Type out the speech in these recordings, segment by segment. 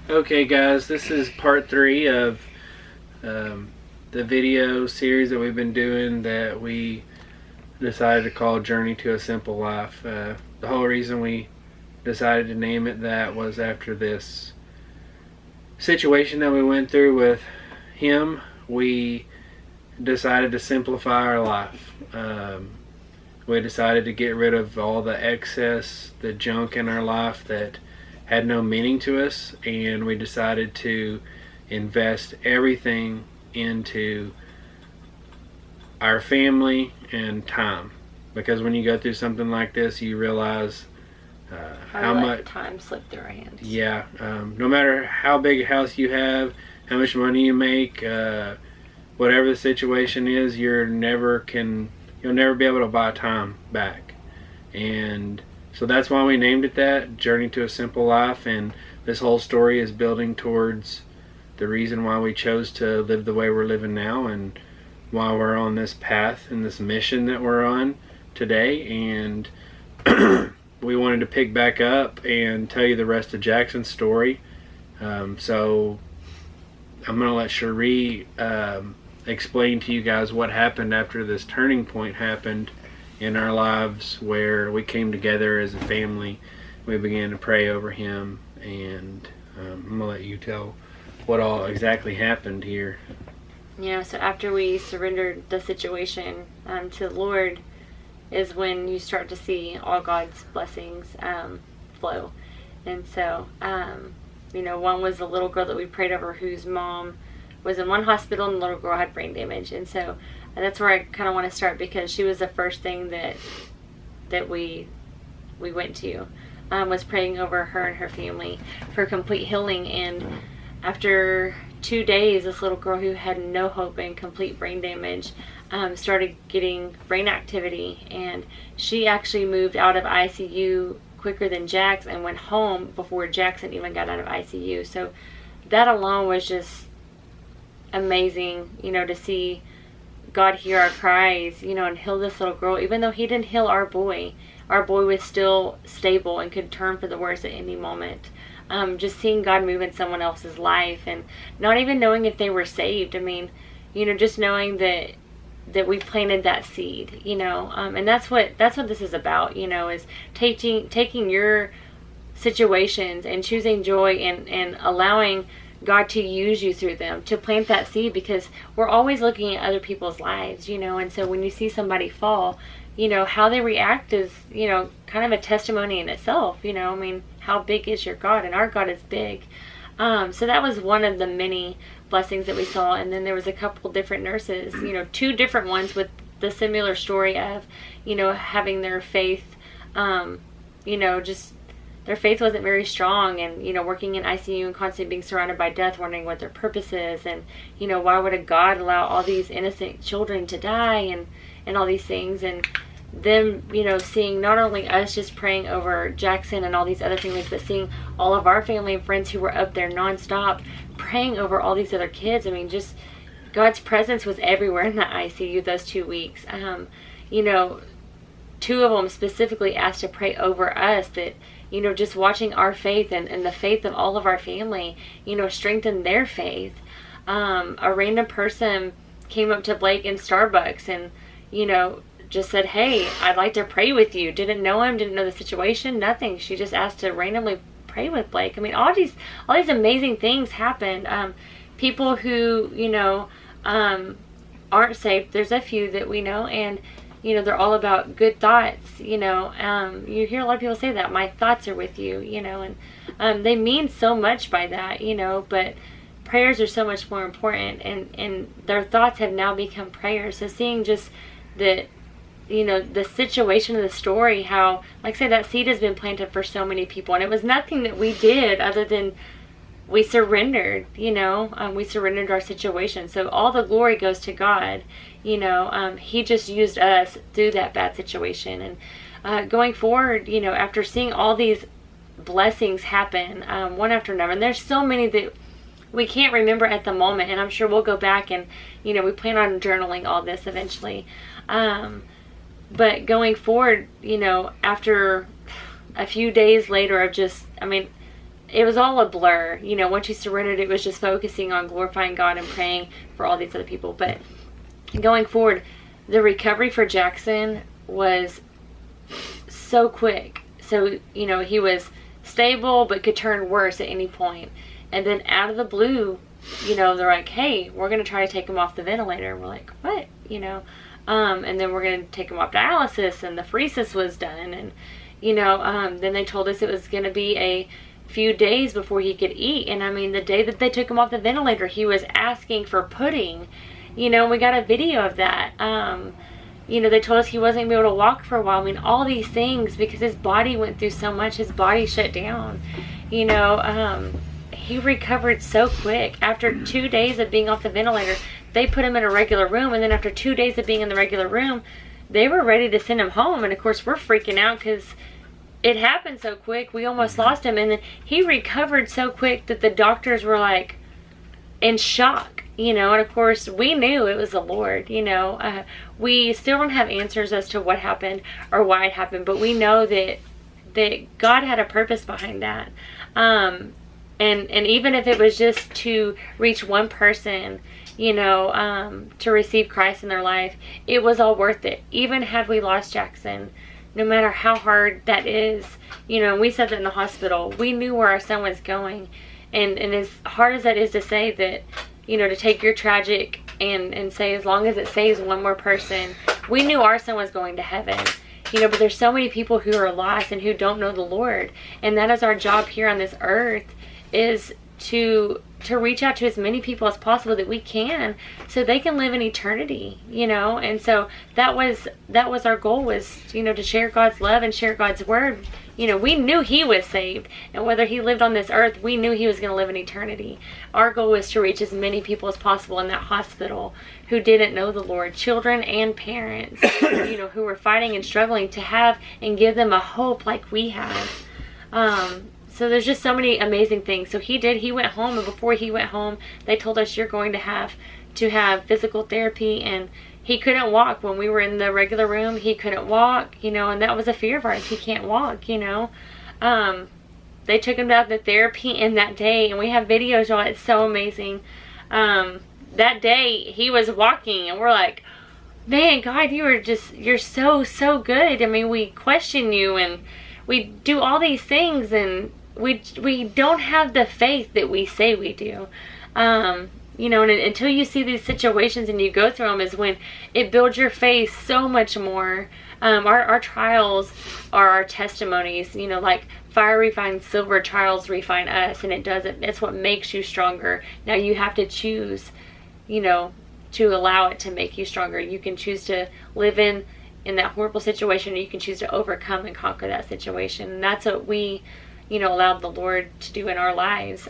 Okay, guys, this is part 3 of the video series that we've been doing that we decided to call Journey to a Simple Life. The whole reason we decided to name it that was after this situation that we went through with him. We decided to simplify our life. We decided to get rid of all the excess, the junk in our life that had no meaning to us, and we decided to invest everything into our family and time, because when you go through something like this you realize how much time slipped through our hands. No matter how big a house you have, how much money you make, whatever the situation is, you'll never be able to buy time back. And so that's why we named it that, Journey to a Simple Life. And this whole story is building towards the reason why we chose to live the way we're living now, and why we're on this path and this mission that we're on today. And we wanted to pick back up and tell you the rest of Jackson's story. So I'm going to let Cherie explain to you guys what happened after this turning point happened in our lives, where we came together as a family. We began to pray over him, and I'm going to let you tell what all exactly happened here. So after we surrendered the situation to the Lord is when you start to see all God's blessings flow. And so, one was the little girl that we prayed over, whose mom was in one hospital, and the little girl had brain damage. And so that's where I kind of want to start, because she was the first thing that we went to, was praying over her and her family for complete healing. And after 2 days, this little girl who had no hope and complete brain damage started getting brain activity, and she actually moved out of ICU quicker than Jax and went home before Jackson even got out of ICU. So that alone was just amazing, to see God hear our cries, and heal this little girl. Even though he didn't heal our boy was still stable and could turn for the worse at any moment. Just seeing God move in someone else's life, and not even knowing if they were saved. Just knowing that we planted that seed, and that's what this is about, is taking your situations and choosing joy, and allowing God to use you through them to plant that seed, because we're always looking at other people's lives, and so when you see somebody fall, how they react is, kind of a testimony in itself. How big is your God? And our God is big. So that was one of the many blessings that we saw. And then there was a couple different nurses, 2 different ones with the similar story of, having their faith, just their faith wasn't very strong, and, working in ICU and constantly being surrounded by death, wondering what their purpose is, and, why would a God allow all these innocent children to die, and all these things. And them, seeing not only us just praying over Jackson and all these other families, but seeing all of our family and friends who were up there nonstop praying over all these other kids. Just God's presence was everywhere in the ICU those 2 weeks. 2 of them specifically asked to pray over us, that, just watching our faith and the faith of all of our family, strengthen their faith. A random person came up to Blake in Starbucks and, just said, "Hey, I'd like to pray with you." Didn't know him, didn't know the situation, nothing. She just asked to randomly pray with Blake. All these amazing things happened. People who, aren't saved, there's a few that we know, and, they're all about good thoughts. You hear a lot of people say that, "My thoughts are with you," and they mean so much by that, but prayers are so much more important, and their thoughts have now become prayers. So seeing just the situation of the story, how, like I said, that seed has been planted for so many people, and it was nothing that we did other than we surrendered. We surrendered our situation. So all the glory goes to God. He just used us through that bad situation. And going forward, after seeing all these blessings happen, one after another, and there's so many that we can't remember at the moment, and I'm sure we'll go back and, we plan on journaling all this eventually. But going forward, after a few days later of just, it was all a blur. You know, once you surrendered, it was just focusing on glorifying God and praying for all these other people. But going forward, the recovery for Jackson was so quick. So, you know, he was stable but could turn worse at any point. And then out of the blue, you know, they're like, hey, we're going to try to take him off the ventilator. And we're like, what? You know, and then we're going to take him off dialysis, and the pheresis was done. And, you know, then they told us it was going to be a few days before he could eat. And I mean, the day that they took him off the ventilator, he was asking for pudding. You know, we got a video of that. You know, they told us he wasn't going to be able to walk for a while. I mean, all these things, because his body went through so much, his body shut down. You know, he recovered so quick. After 2 days of being off the ventilator, they put him in a regular room. And then after 2 days of being in the regular room, they were ready to send him home. And of course, we're freaking out because it happened so quick. We almost lost him. And then he recovered so quick that the doctors were like in shock. You know, and of course, we knew it was the Lord. You know, we still don't have answers as to what happened or why it happened, but we know that God had a purpose behind that. And even if it was just to reach one person, you know, to receive Christ in their life, it was all worth it. Even had we lost Jackson, no matter how hard that is, you know, we said that in the hospital, we knew where our son was going. And as hard as that is to say that, you know, to take your tragic and say, as long as it saves one more person, we knew our son was going to heaven. You know, but there's so many people who are lost and who don't know the Lord. And that is our job here on this earth, is to reach out to as many people as possible that we can, so they can live in eternity, you know. And so that was our goal, was, you know, to share God's love and share God's word. You know, we knew he was saved, and whether he lived on this earth, we knew he was going to live in eternity. Our goal was to reach as many people as possible in that hospital who didn't know the Lord, children and parents, you know, who were fighting and struggling, to have and give them a hope like we have. So there's just so many amazing things. So he went home, and before he went home, they told us, you're going to have physical therapy. And he couldn't walk. When we were in the regular room, he couldn't walk, you know, and that was a fear of ours. He can't walk, you know. They took him to the therapy in that day, and we have videos, y'all. It's so amazing. That day he was walking, and we're like, man, God, you're so good. I mean, we question you, and we do all these things, and we don't have the faith that we say we do. You know, and until you see these situations and you go through them is when it builds your faith so much more. Our trials are our testimonies, you know, like fire refines silver, trials refine us, and it's what makes you stronger. Now you have to choose, you know, to allow it to make you stronger. You can choose to live in that horrible situation, or you can choose to overcome and conquer that situation. And that's what we, you know, allowed the Lord to do in our lives.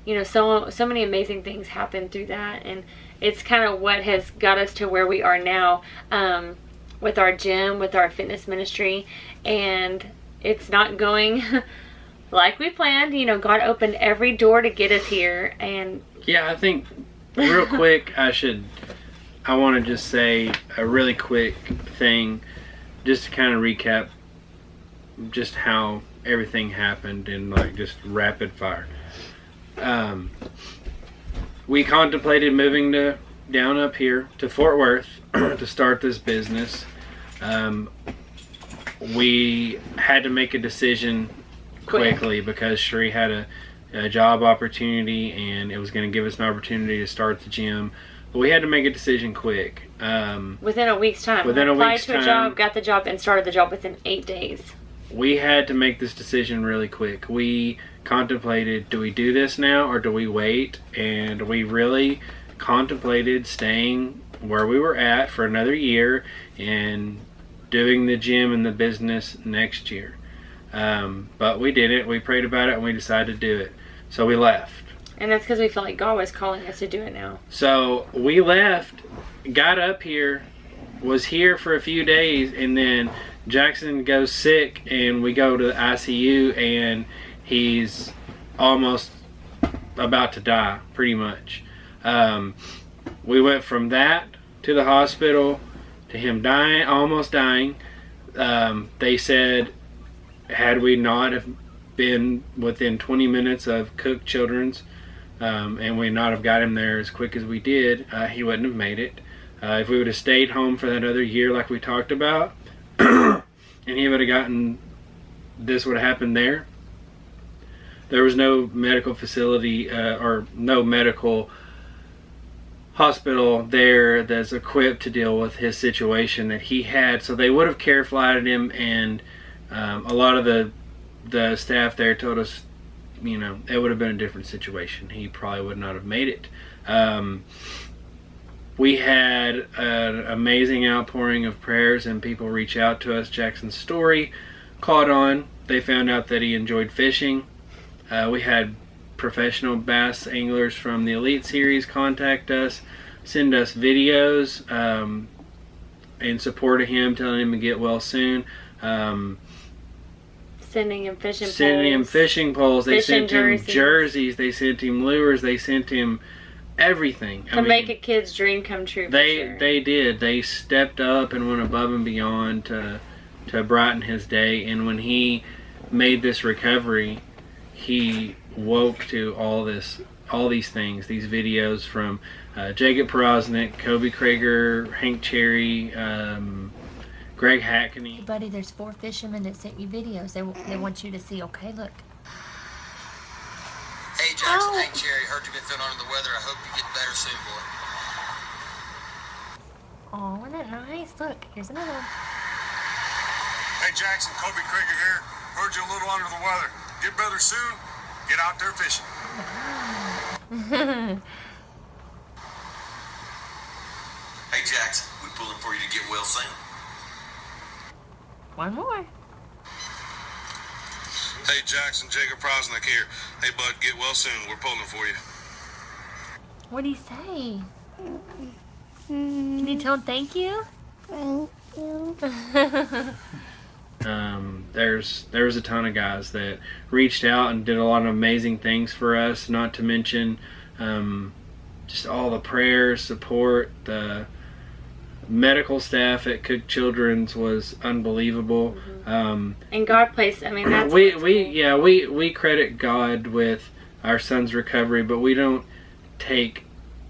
You know, so many amazing things happen through that, and it's kind of what has got us to where we are now, with our gym, with our fitness ministry. And it's not going like we planned. You know, God opened every door to get us here. And yeah, I think real quick, I want to just say a really quick thing, just to kind of recap just how everything happened in like just rapid fire. We contemplated moving down up here to Fort Worth to start this business. We had to make a decision quickly because Sheree had a job opportunity, and it was going to give us an opportunity to start the gym. But we had to make a decision quick. Within a week's time. Applied to a job, got the job, and started the job within 8 days. We had to make this decision really quick. We contemplated, do we do this now or do we wait? And we really contemplated staying where we were at for another year and doing the gym and the business next year. But we didn't. We prayed about it and we decided to do it. So we left. And that's because we felt like God was calling us to do it now. So we left, got up here, was here for a few days, and then Jackson goes sick, and we go to the ICU, and he's almost about to die, pretty much. We went from that to the hospital to him dying, almost dying. They said, had we not have been within 20 minutes of Cook Children's, and we not have got him there as quick as we did, he wouldn't have made it. If we would have stayed home for that other year like we talked about, and he would have gotten, this would have happened there. There was no medical facility or no medical hospital there that's equipped to deal with his situation that he had. So they would have care flighted him, and a lot of the staff there told us, you know, it would have been a different situation. He probably would not have made it. We had an amazing outpouring of prayers, and people reach out to us. Jackson's story caught on. They found out that he enjoyed fishing. We had professional bass anglers from the Elite Series contact us, send us videos in support of him, telling him to get well soon. Sending him fishing poles. They sent him jerseys. They sent him lures. They sent him everything. To make a kid's dream come true. They did. They stepped up and went above and beyond to brighten his day. And when he made this recovery, he woke to all these things, these videos from Jacob Porosnik, Kobe Krager, Hank Cherry, Greg Hackney. Hey buddy, there's 4 fishermen that sent you videos. They want you to see. Okay, look. Hey Jackson, Hank Cherry, heard you've been feeling under the weather. I hope you get better soon, boy. Oh, isn't that nice? Look, here's another one. Hey Jackson, Kobe Krager here. Heard you a little under the weather. Get better soon. Get out there fishing. Hey Jackson, we pulling for you to get well soon. One more. Hey Jackson, Jacob Prosnick here. Hey bud, get well soon. We're pulling for you. What'd he say? Can you tell him thank you? Thank you. There was a ton of guys that reached out and did a lot of amazing things for us, not to mention just all the prayers, support. The medical staff at Cook Children's was unbelievable. And God placed, I mean, that's we credit God with our son's recovery, but we don't take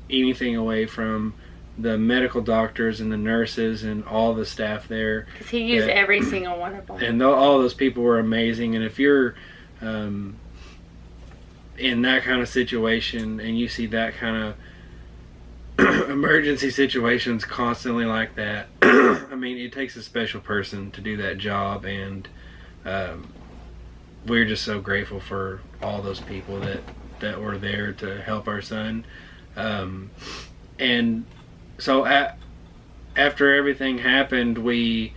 anything away from the medical doctors and the nurses and all the staff there. Because he used every single one of them. And all those people were amazing. And if you're in that kind of situation and you see that kind of emergency situations constantly like that, I mean, it takes a special person to do that job. And we're just so grateful for all those people that were there to help our son. And so after everything happened, we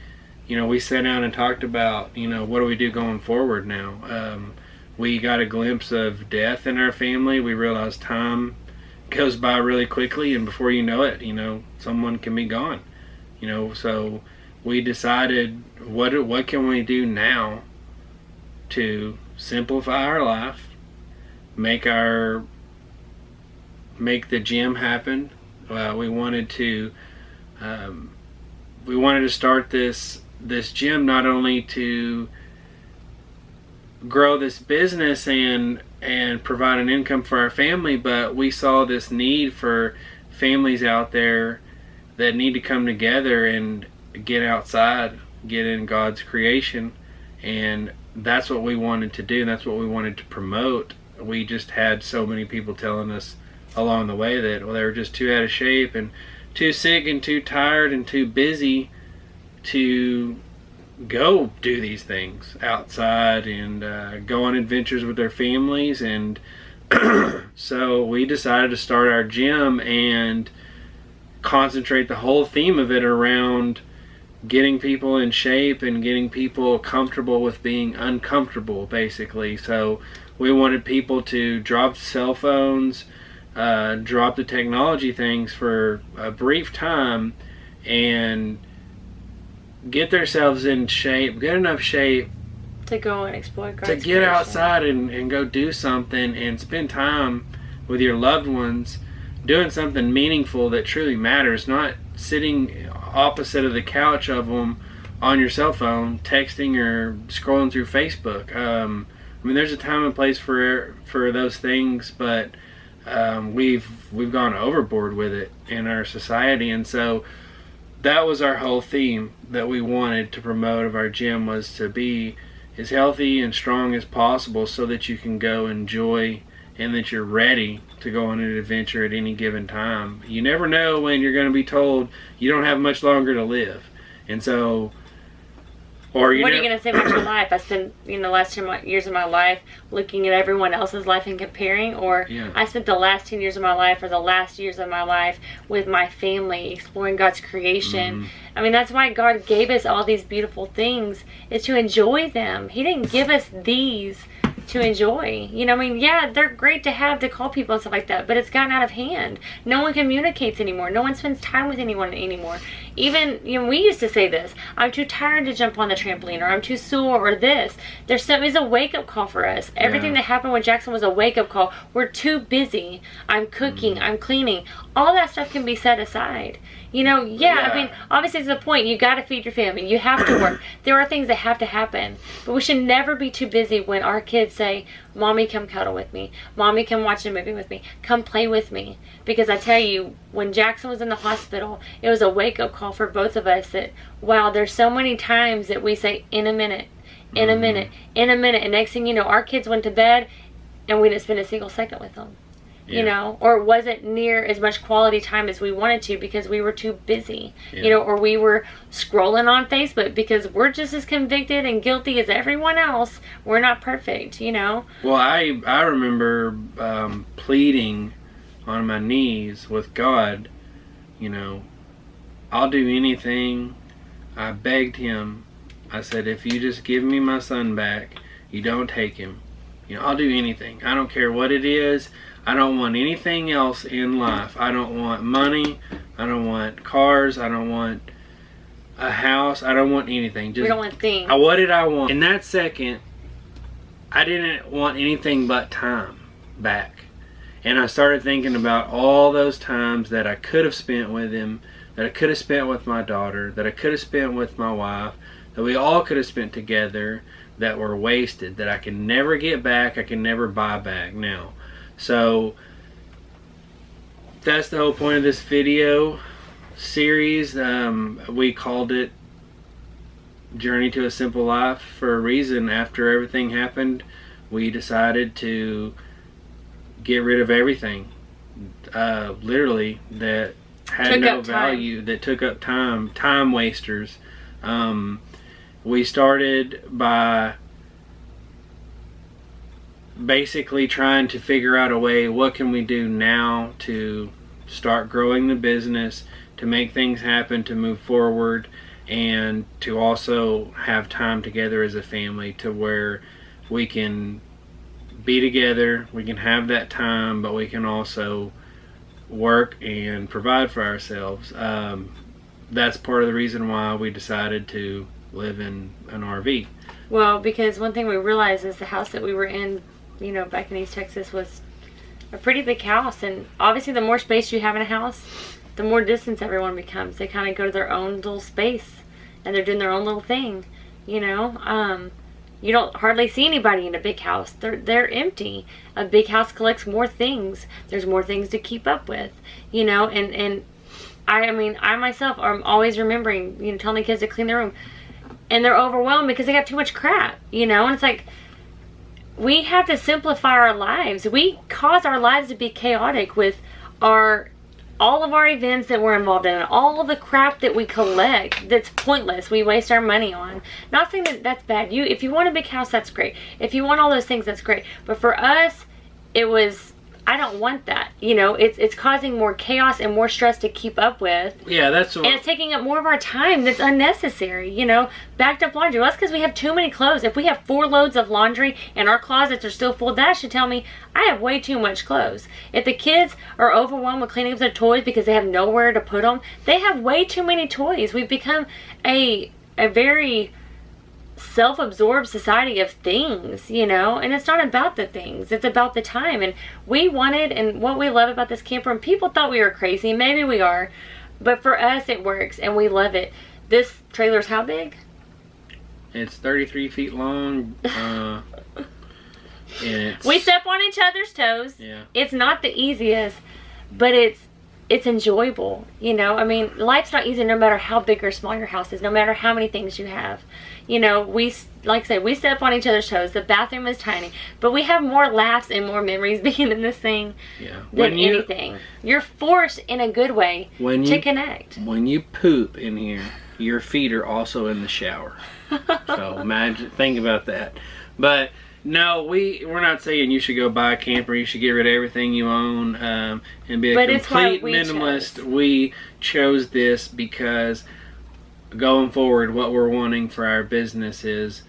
sat down and talked about, what do we do going forward now? We got a glimpse of death in our family. We realized time goes by really quickly, and before you know it, someone can be gone. So we decided, what can we do now to simplify our life, make the gym happen. We wanted to start this gym not only to grow this business and provide an income for our family, but we saw this need for families out there that need to come together and get outside, get in God's creation, and that's what we wanted to do. That's what we wanted to promote. We just had so many people telling us along the way that they were just too out of shape and too sick and too tired and too busy to go do these things outside and go on adventures with their families. And so we decided to start our gym and concentrate the whole theme of it around getting people in shape and getting people comfortable with being uncomfortable, basically. So we wanted people to drop cell phones, drop the technology things for a brief time and get themselves in shape, good enough shape to go and explore God's to get creation. outside and go do something and spend time with your loved ones doing something meaningful that truly matters, not sitting opposite of the couch of them on your cell phone texting or scrolling through Facebook. I mean, there's a time and place for those things, but we've gone overboard with it in our society, and so that was our whole theme that we wanted to promote of our gym, was to be as healthy and strong as possible so that you can go enjoy and that you're ready to go on an adventure at any given time. You never know when you're going to be told you don't have much longer to live. And so, or what are you going to say about your life? I spent, the last 10 years of my life looking at everyone else's life and comparing, or I spent the last 10 years of my life or the last years of my life with my family, exploring God's creation. I mean, that's why God gave us all these beautiful things, is to enjoy them. He didn't give us these to enjoy. Yeah, they're great to have, to call people and stuff like that, but it's gotten out of hand. No one communicates anymore. No one spends time with anyone anymore. Even, we used to say this, I'm too tired to jump on the trampoline, or I'm too sore, or this. It's a wake-up call for us. Everything that happened with Jackson was a wake-up call. We're too busy. I'm cooking, I'm cleaning. All that stuff can be set aside. I mean, obviously it's the point. You got to feed your family. You have to work. There are things that have to happen. But we should never be too busy when our kids say, Mommy, come cuddle with me. Mommy, come watch a movie with me. Come play with me. Because I tell you, when Jackson was in the hospital, it was a wake-up call for both of us that, wow, there's so many times that we say, in a minute, in a minute, in a minute. And next thing you know, our kids went to bed and we didn't spend a single second with them. Or it wasn't near as much quality time as we wanted to because we were too busy, or we were scrolling on Facebook because we're just as convicted and guilty as everyone else. We're not perfect, Well, I remember pleading on my knees with God, I'll do anything. I begged him. I said, if you just give me my son back, you don't take him. I'll do anything. I don't care what it is. I don't want anything else in life. I don't want money. I don't want cars. I don't want a house. I don't want anything. We don't want things. What did I want? In that second, I didn't want anything but time back. And I started thinking about all those times that I could have spent with him, that I could have spent with my daughter, that I could have spent with my wife, that we all could have spent together, that were wasted, that I can never get back, I can never buy back now. So that's the whole point of this video series. We called it Journey to a Simple Life for a reason. After everything happened, we decided to get rid of everything, literally, that had no value, that took up time wasters. We started by basically trying to figure out a way, what can we do now to start growing the business, to make things happen, to move forward, and to also have time together as a family to where we can be together, we can have that time, but we can also work and provide for ourselves. That's part of the reason why we decided to live in an RV. Well, because one thing we realized is the house that we were in, back in East Texas, was a pretty big house, and obviously the more space you have in a house, the more distance everyone becomes. They kind of go to their own little space and they're doing their own little thing. You don't hardly see anybody in a big house. They're empty. A big house collects more things. There's more things to keep up with, and I myself am always remembering, telling the kids to clean their room, and they're overwhelmed because they got too much crap, and it's like, we have to simplify our lives. We cause our lives to be chaotic with all of our events that we're involved in, all of the crap that we collect that's pointless, we waste our money on. Not saying that that's bad. If you want a big house, that's great. If you want all those things, that's great. But for us, it was, I don't want that. It's causing more chaos and more stress to keep up with. Yeah, that's what. And it's taking up more of our time that's unnecessary. Backed up laundry. Well, that's because we have too many clothes. If we have 4 loads of laundry and our closets are still full, that should tell me I have way too much clothes. If the kids are overwhelmed with cleaning up their toys because they have nowhere to put them, they have way too many toys. We've become a very self-absorbed society of things, and it's not about the things, it's about the time. And we wanted, and what we love about this camper, and people thought we were crazy, maybe we are, but for us it works and we love it. This trailer's how big? It's 33 feet long. And We step on each other's toes. Yeah. It's not the easiest, but it's enjoyable. You know, I mean, life's not easy no matter how big or small your house is, no matter how many things you have. You know, like I say, we step on each other's toes. The bathroom is tiny, but we have more laughs and more memories being in this thing than anything. You're forced in a good way to connect. When you poop in here, your feet are also in the shower. So think about that. But no, we're not saying you should go buy a camper. You should get rid of everything you own and be a complete minimalist. We chose this because going forward, what we're wanting for our business is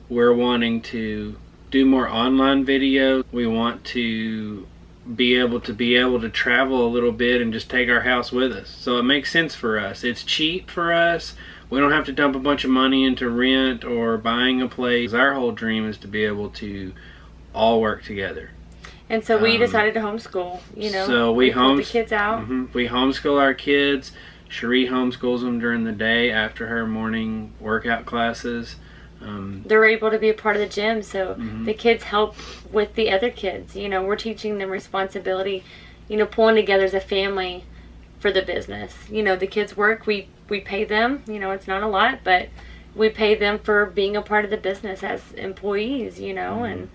we're wanting to do more online video. We want to be able to travel a little bit and just take our house with us. So it makes sense for us. It's cheap for us. We don't have to dump a bunch of money into rent or buying a place. Our whole dream is to be able to all work together. And so we decided to homeschool, you know. So we put the kids out. We homeschool our kids. Cherie homeschools them during the day after her morning workout classes. They're able to be a part of the gym, so the kids help with the other kids. You know, we're teaching them responsibility, you know, pulling together as a family for the business. You know, the kids work, we pay them, you know, it's not a lot, but we pay them for being a part of the business as employees, you know, and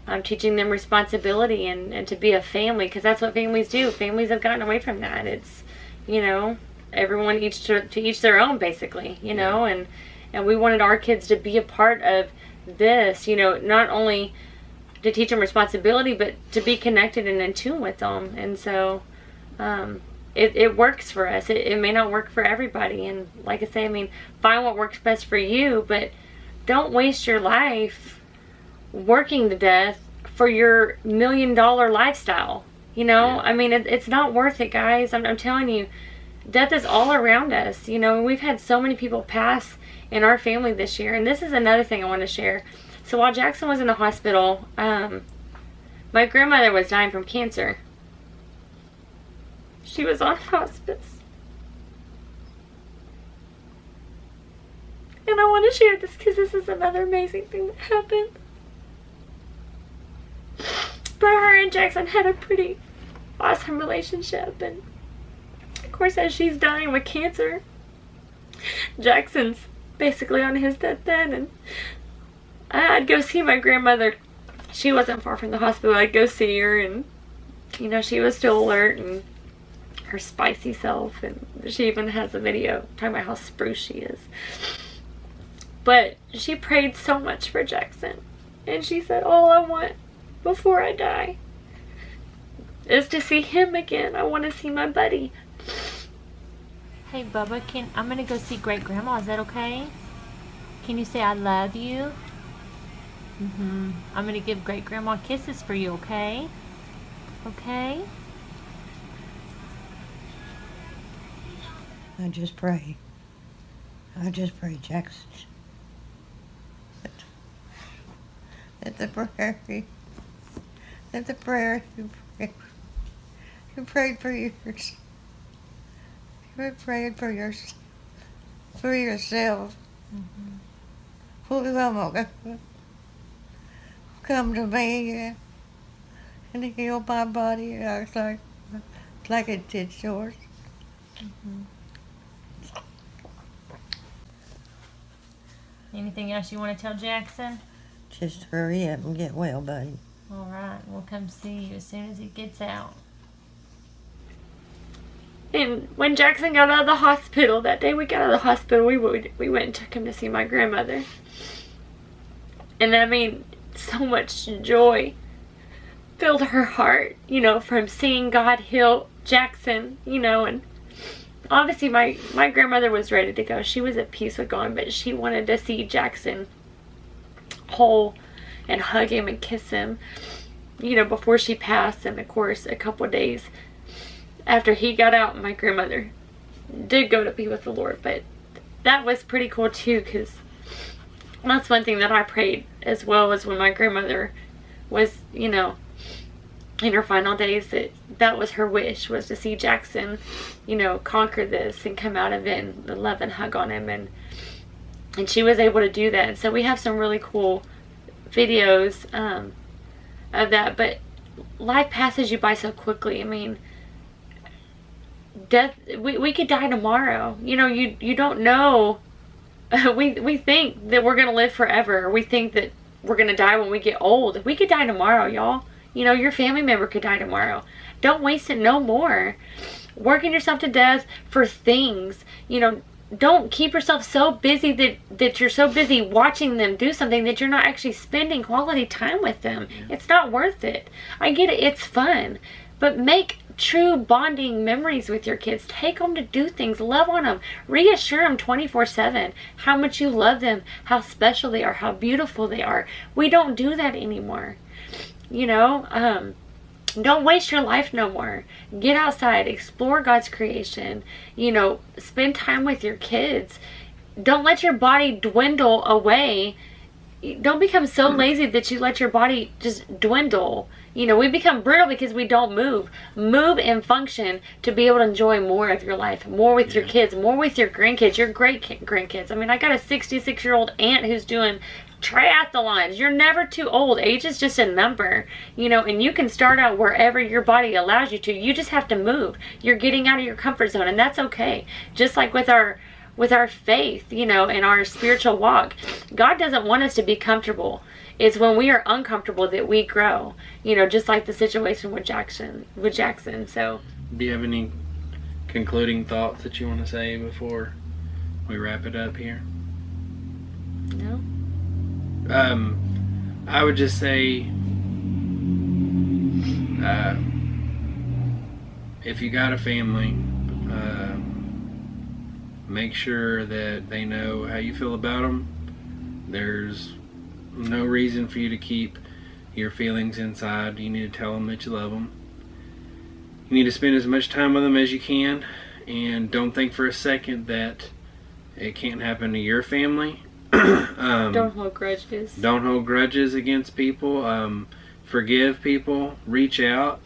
I'm teaching them responsibility and to be a family, because that's what families do. Families have gotten away from that. It's, you know, everyone to each their own, basically, you know, and we wanted our kids to be a part of this, you know, not only to teach them responsibility, but to be connected and in tune with them. And so it works for us. It may not work for everybody. And like I say, I mean, find what works best for you, but don't waste your life working to death for your $1 million lifestyle. You know, I mean, it's not worth it, guys. I'm telling you, death is all around us. You know, we've had so many people pass in our family this year. And this is another thing I want to share. So while Jackson was in the hospital, my grandmother was dying from cancer. She was on hospice. And I want to share this because this is another amazing thing that happened. But her and Jackson had a pretty awesome relationship. And of course, as she's dying with cancer, Jackson's basically on his deathbed. And I'd go see my grandmother. She wasn't far from the hospital. I'd go see her, and you know, she was still alert and her spicy self, and she even has a video talking about how spruce she is. But she prayed so much for Jackson, and she said, all I want before I die is to see him again. I want to see my buddy. Hey Bubba, I'm gonna go see great grandma. Is that okay? Can you say I love you? I'm gonna give great grandma kisses for you, okay? Okay? I just pray, Jackson, that the prayer you prayed for yours. You were praying for yourself. Come to me and heal my body. Like it did yours. Anything else you want to tell Jackson? Just hurry up and get well, buddy. All right, we'll come see you as soon as he gets out. And when Jackson got out of the hospital, that day we got out of the hospital, we went and took him to see my grandmother. And I mean, so much joy filled her heart, you know, from seeing God heal Jackson, you know. And obviously my grandmother was ready to go. She was at peace with God, but she wanted to see Jackson whole and hug him and kiss him, you know, before she passed. And of course, a couple of days after he got out, my grandmother did go to be with the Lord. But that was pretty cool too, because that's one thing that I prayed as well, as when my grandmother was, you know, in her final days, that was her wish, was to see Jackson, you know, conquer this and come out of it and love and hug on him. And she was able to do that. And so we have some really cool videos of that. But life passes you by so quickly. I mean, death, we could die tomorrow. You know, you don't know. We think that we're going to live forever. We think that we're going to die when we get old. We could die tomorrow, y'all. You know, your family member could die tomorrow. Don't waste it no more. Working yourself to death for things. You know, don't keep yourself so busy that you're so busy watching them do something that you're not actually spending quality time with them. Yeah. It's not worth it. I get it. It's fun. But make true bonding memories with your kids. Take them to do things. Love on them. Reassure them 24/7 how much you love them, how special they are, how beautiful they are. We don't do that anymore. You know, don't waste your life no more. Get outside, explore God's creation. You know, spend time with your kids. Don't let your body dwindle away. Don't become so lazy that you let your body just dwindle. You know, we become brittle because we don't move. Move and function to be able to enjoy more of your life, more with your kids, more with your grandkids, your great grandkids. I mean, I got a 66-year-old aunt who's doing triathlons. You're never too old. Age is just a number, you know, and you can start out wherever your body allows you to. You just have to move. You're getting out of your comfort zone, and that's okay. Just like with our faith, you know, and our spiritual walk, God doesn't want us to be comfortable. It's when we are uncomfortable that we grow, you know, just like the situation with Jackson. So, do you have any concluding thoughts that you want to say before we wrap it up here? No. I would just say, if you got a family, make sure that they know how you feel about them. There's no reason for you to keep your feelings inside. You need to tell them that you love them. You need to spend as much time with them as you can, and don't think for a second that it can't happen to your family. Don't hold grudges. Don't hold grudges against people. Forgive people. Reach out.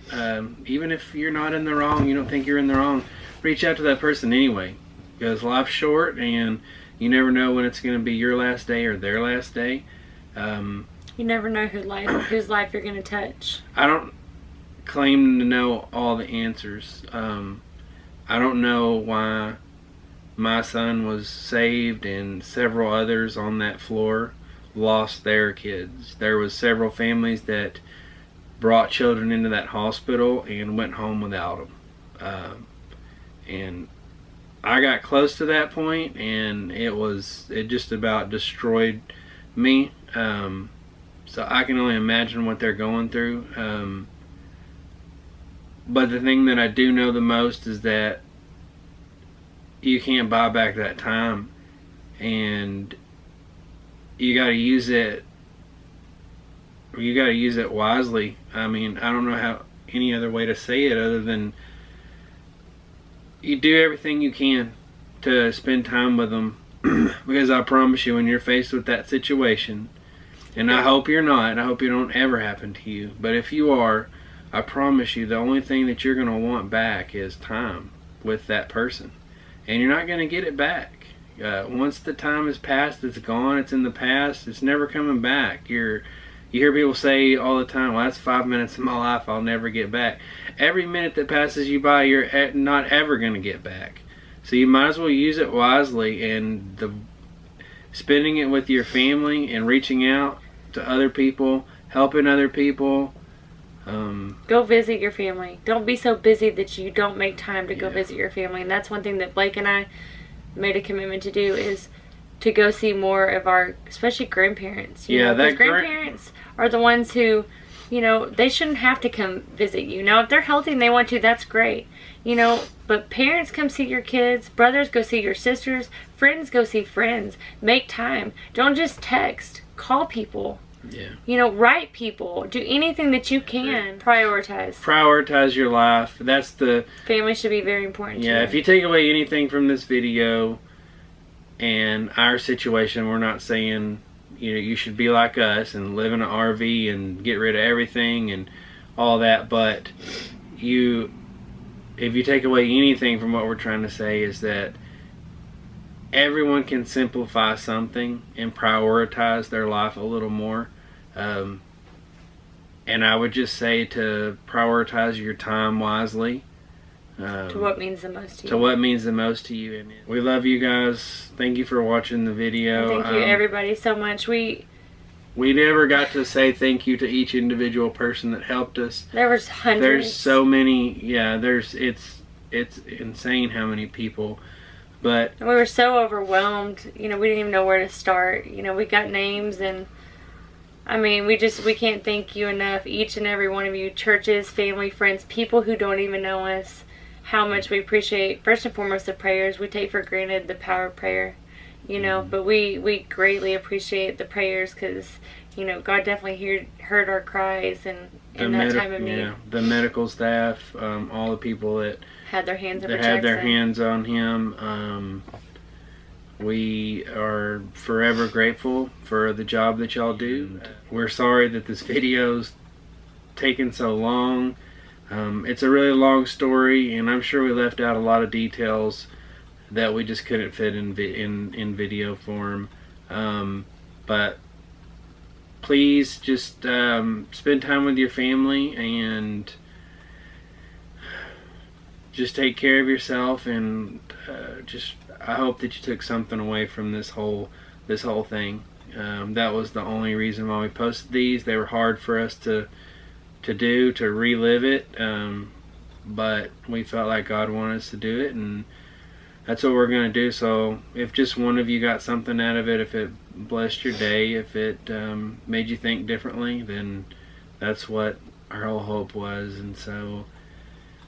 Even if you're not in the wrong, you don't think you're in the wrong, reach out to that person anyway. Because life's short, and you never know when it's going to be your last day or their last day. You never know whose life you're going to touch. I don't claim to know all the answers. I don't know why my son was saved and several others on that floor lost their kids. There was several families that brought children into that hospital and went home without them. And I got close to that point, and it just about destroyed me. So I can only imagine what they're going through. But the thing that I do know the most is that you can't buy back that time, and you got to use it. You got to use it wisely. I mean, I don't know how any other way to say it other than you do everything you can to spend time with them. Because I promise you, when you're faced with that situation, and I hope you're not, I hope it don't ever happen to you, but if you are, I promise you the only thing that you're going to want back is time with that person. And you're not going to get it back. Once the time has passed, it's gone, it's in the past, it's never coming back. You hear people say all the time, well, that's 5 minutes of my life I'll never get back. Every minute that passes you by, you're not ever going to get back. So you might as well use it wisely, and spending it with your family and reaching out to other people, helping other people. Go visit your family. Don't be so busy that you don't make time to go visit your family. And that's one thing that Blake and I made a commitment to do, is to go see more of our, especially grandparents. You know, because grandparents are the ones who, you know, they shouldn't have to come visit you. Now, if they're healthy and they want to, that's great. You know, but parents come see your kids, brothers go see your sisters, friends go see friends. Make time. Don't just text. Call people. Yeah. You know, write people. Do anything that you can. Prioritize. Prioritize your life. That's the... Family should be very important to you. Yeah, if you take away anything from this video and our situation, we're not saying, you know, you should be like us and live in an RV and get rid of everything and all that, but if you take away anything from what we're trying to say, is that everyone can simplify something and prioritize their life a little more. And And I would just say to prioritize your time wisely. To what means the most to you. To what means the most to you. And we love you guys. Thank you for watching the video. And thank you everybody so much. We never got to say thank you to each individual person that helped us. There was hundreds. There's so many. Yeah, it's insane how many people. But and we were so overwhelmed. We didn't even know where to start. We got names, and I mean, we can't thank you enough. Each and every one of you, churches, family, friends, people who don't even know us, how much we appreciate, first and foremost, the prayers. We take for granted the power of prayer, but we greatly appreciate the prayers because, God definitely heard our cries and in that time of need. Yeah, the medical staff, all the people that had their hands on him. We are forever grateful for the job that y'all do. We're sorry that this video's taken so long. It's a really long story, and I'm sure we left out a lot of details that we just couldn't fit in video form. But please just spend time with your family and just take care of yourself, and I hope that you took something away from this whole thing. That was the only reason why we posted these. They were hard for us to relive it, but we felt like God wanted us to do it, and that's what we're going to do. So if just one of you got something out of it, if it blessed your day, if it made you think differently, then that's what our whole hope was. And so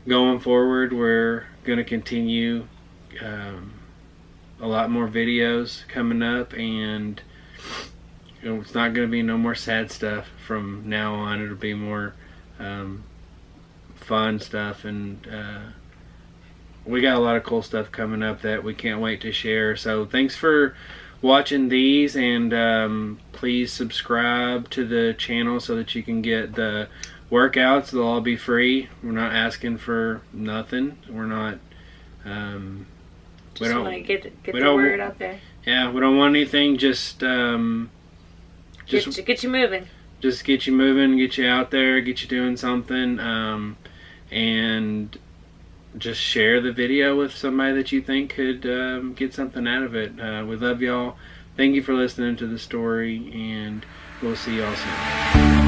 going forward, we're going to continue a lot more videos coming up, and it's not going to be no more sad stuff from now on. It'll be more fun stuff, and we got a lot of cool stuff coming up that we can't wait to share. So thanks for watching these, and please subscribe to the channel so that you can get the workouts. They'll all be free. We're not asking for nothing. We're not just want to get the word out there. Yeah, we don't want anything. Just get you moving. Just get you moving, get you out there, get you doing something, and just share the video with somebody that you think could get something out of it. We love y'all. Thank you for listening to the story, and we'll see y'all soon.